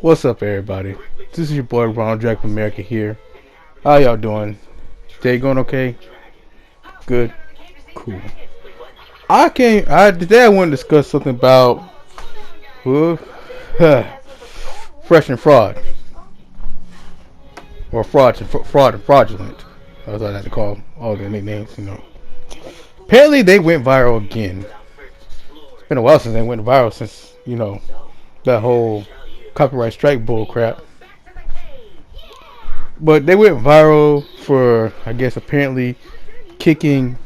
What's up, everybody? This is your boy Ronald from America here. How y'all doing? Day going okay? Good? Cool. Today I want to discuss something about fresh and fraud. Or fraud and fraudulent. That's what I like to call all the nicknames, Apparently they went viral again. It's been a while since they went viral since, that whole copyright strike bull crap. But they went viral for, I guess, apparently kicking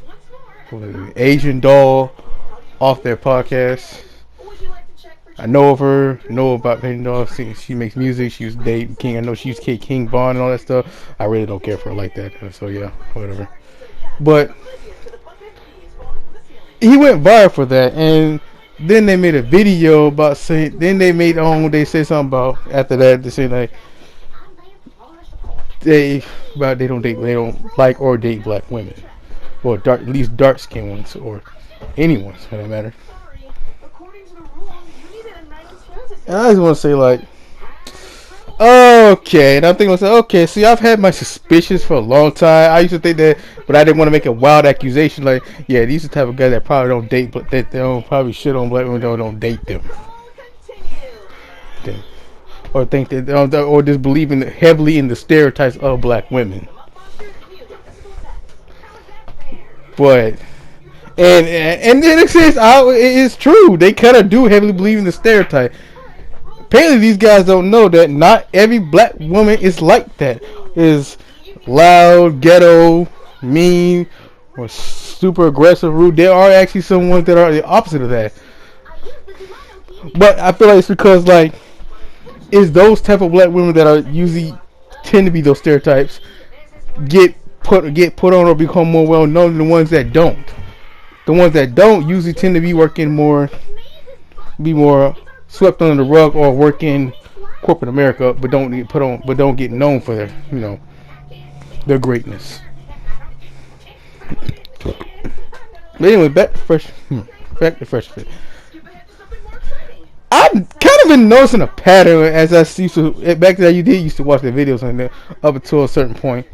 Asian doll off their podcast. I know of her, know about Asian doll. She makes music. She used to date King. I know she used to date King Von and all that stuff. I really don't care for her like that. So yeah, whatever. But he went viral for that, and then they made a video about saying. Then they said something about after that. They say like they don't like or date black women, or at least dark skinned ones, or anyone for that matter. And I just want to say like, okay, and I'm thinking myself, okay, see, I've had my suspicions for a long time. I used to think that, but I didn't want to make a wild accusation. Like, yeah, these are the type of guys that probably don't date, but that they don't probably shit on black women, don't date them, or think that, or just believe heavily in the stereotypes of black women. But and in a sense, it is true. They kind of do heavily believe in the stereotype. Apparently, these guys don't know that not every black woman is like that. Is loud, ghetto, mean, or super aggressive, rude. There are actually some ones that are the opposite of that. But I feel like it's because it's those type of black women that are usually tend to be those stereotypes get put on or become more well known than the ones that don't. The ones that don't usually tend to be more swept under the rug or work in corporate America, but don't get known for their greatness. But anyway, back to fresh fit. I've kind of been noticing a pattern as I used to back then. You did used to watch the videos on there up until a certain point,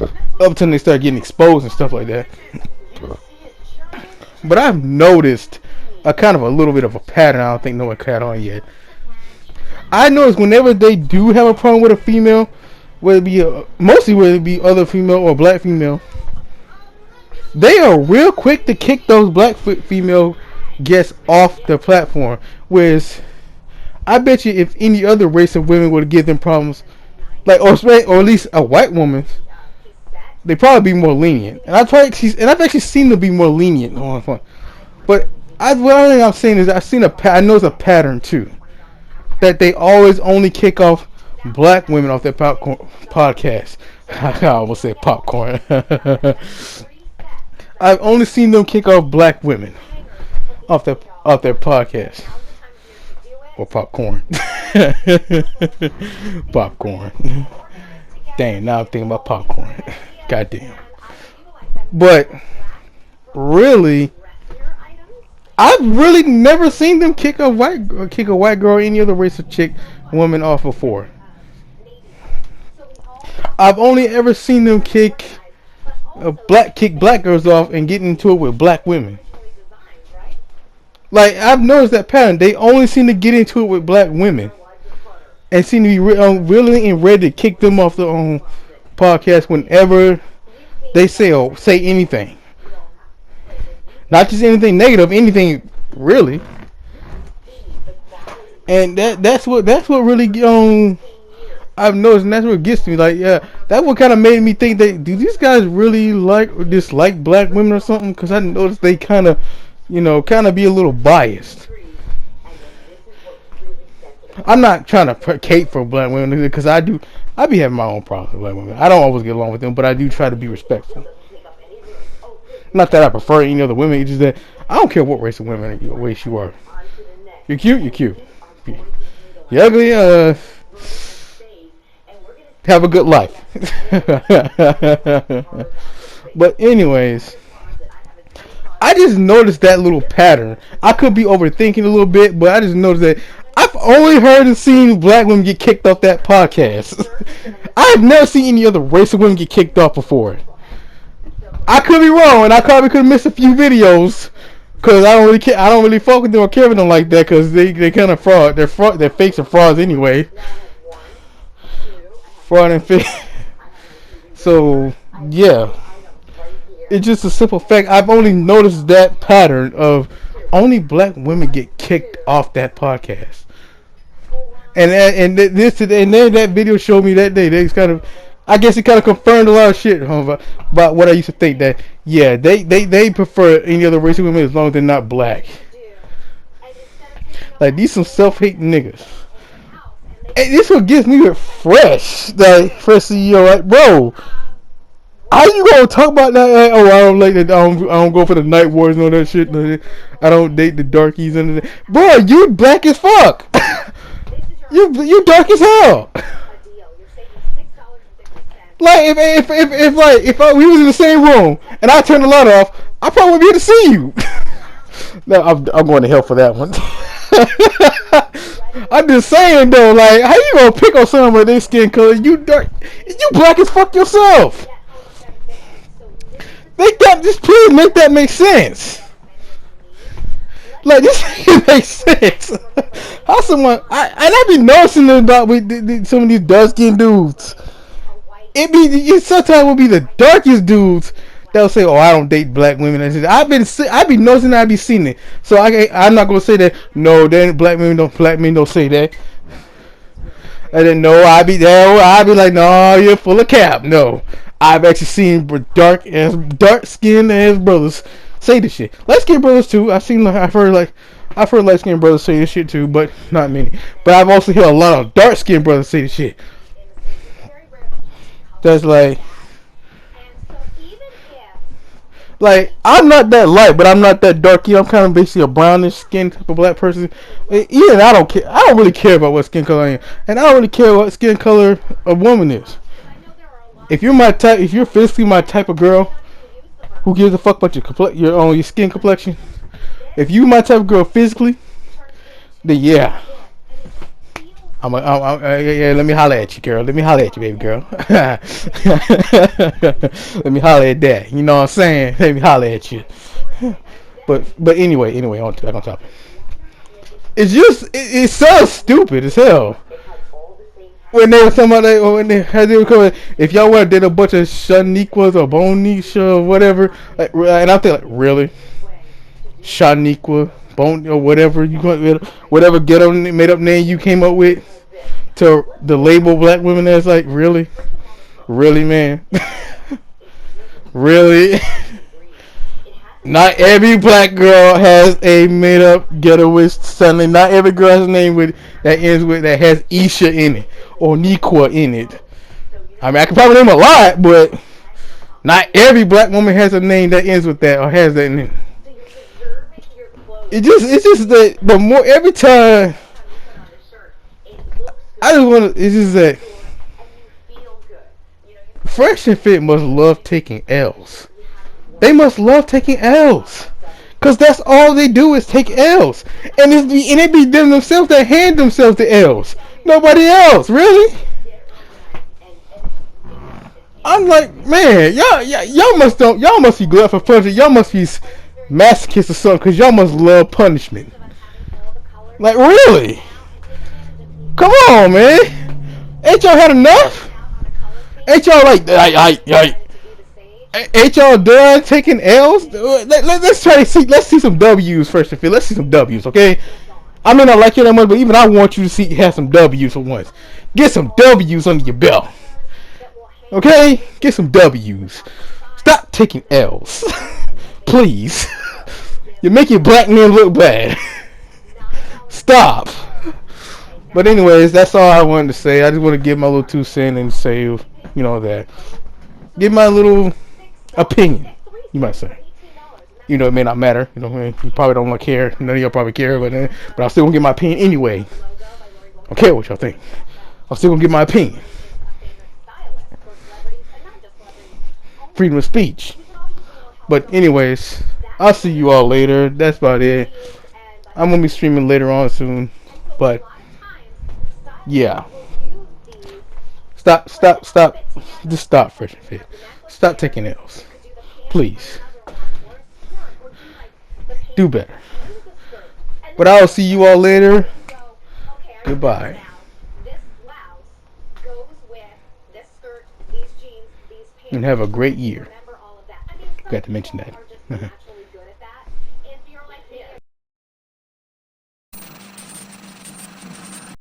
up until they started getting exposed and stuff like that. But I've noticed a kind of a little bit of a pattern. I don't think no one caught on yet. I notice whenever they do have a problem with a female, whether it be other female or black female, they are real quick to kick those black female guests off the platform. Whereas I bet you if any other race of women were to give them problems, or at least a white woman, they'd probably be more lenient. And I've actually seen them be more lenient on fun. But what I think I'm saying is I noticed a pattern too, that they always only kick off black women off their podcast. I almost said popcorn. I've only seen them kick off black women off their podcast. Or popcorn. Popcorn. Dang, now I'm thinking about popcorn. Goddamn. But really, I've really never seen them kick a white girl or any other race of woman off before. I've only ever seen them kick black girls off and get into it with black women. I've noticed that pattern. They only seem to get into it with black women, and seem to be willing and ready to kick them off their own podcast whenever they say anything. Not just anything negative, anything really. And that's what really I've noticed, and that's what gets to me. That what kind of made me think that do these guys really like or dislike black women or something? Because I noticed they kind of be a little biased. I'm not trying to cape for black women because I be having my own problems with black women. I don't always get along with them, but I do try to be respectful. Not that I prefer any other women, it's just that I don't care what race of women or race you are. You're cute, you're cute. You're ugly, have a good life. But anyways, I just noticed that little pattern. I could be overthinking a little bit, but I just noticed that I've only heard and seen black women get kicked off that podcast. I've never seen any other race of women get kicked off before. I could be wrong, and I probably could have missed a few videos because I don't really care. I don't really fuck with them or care with them like that because they kind of fraud. They're fakes and frauds anyway. Fraud and fake. So yeah, it's just a simple fact. I've only noticed that pattern of only black women get kicked off that podcast. And then that video showed me that day. They kind of, I guess it kind of confirmed a lot of shit about what I used to think, that yeah, they prefer any other race of women as long as they're not black. Like, these some self-hating niggas. And this what gets me fresh. Like, fresh CEO, like, bro, how you gonna talk about that? Like, oh, I don't like that. I don't go for the night wars and all that shit. I don't date the darkies and that. Bro, you black as fuck. You dark as hell. Like, if we was in the same room and I turned the light off, I probably wouldn't be able to see you. No, I'm going to hell for that one. I'm just saying though, like, how you gonna pick on someone with their skin color? You dark, you black as fuck yourself. Please make that make sense. Like, this makes sense. How someone, I be noticing about with some of these dark skinned dudes. It sometimes will be the darkest dudes that'll say, "Oh, I don't date black women." I be noticing that, I be seeing it. So I'm not gonna say that. No, then black men don't say that. I didn't know. I be like, no, you're full of cap. No, I've actually seen dark skinned ass brothers say this shit. Light skinned brothers too. I've heard light skinned brothers say this shit too, but not many. But I've also heard a lot of dark skinned brothers say this shit. That's like I'm not that light, but I'm not that dark. I'm kind of basically a brownish skin type of black person. Even I don't care. I don't really care about what skin color I am, and I don't really care what skin color a woman is. If you're my type, if you're physically my type of girl, who gives a fuck about your skin complexion? If you my type of girl physically, then yeah. Yeah, let me holler at you, girl. Let me holler at you, baby girl. Let me holler at that. You know what I'm saying? Let me holler at you. But anyway, back on topic. It's just it sounds stupid as hell. When they were talking about they were coming, if y'all want to date a bunch of Shaniquas or Bonisha or whatever, and I'm thinking, like, really, Shaniqua, Bon or whatever whatever ghetto made up name you came up with to the label black women as, like, really, man, really. Not every black girl has a made up ghettoist sounding. Not every girl has a name that has Isha in it or Niqua in it. I mean, I can probably name a lot, but not every black woman has a name that ends with that or has that in it. It's just that the more every time I just want to. It's just that Fresh and Fit must love taking L's. They must love taking L's, cause that's all they do is take L's, and it be them themselves that hand themselves the L's. Nobody else, really. I'm like, man, y'all must be glad for punishment. Y'all must be masochists or something, cause y'all must love punishment. Like, really? Come on, man. Ain't y'all had enough? Ain't y'all like, ain't y'all done taking L's? Let's try to see. Let's see some W's first and feel. Let's see some W's, okay? I may not like you that much, but even I want you to have some W's for once. Get some W's under your belt, okay? Get some W's. Stop taking L's, please. You're making black men look bad. Stop. But anyways, that's all I wanted to say. I just want to give my little 2 cents and say, that. Give my little opinion, you might say. It may not matter. You probably don't care. None of y'all probably care, but I'm still gonna give my opinion anyway. I don't care what y'all think. I'm still gonna give my opinion. Freedom of speech. But anyways, I'll see you all later. That's about it. I'm gonna be streaming later on soon, but Yeah. Stop. Just stop, Fresh and Fit. Stop taking L's. Please. Do better. But I'll see you all later. Goodbye. And have a great year. Got to mention that.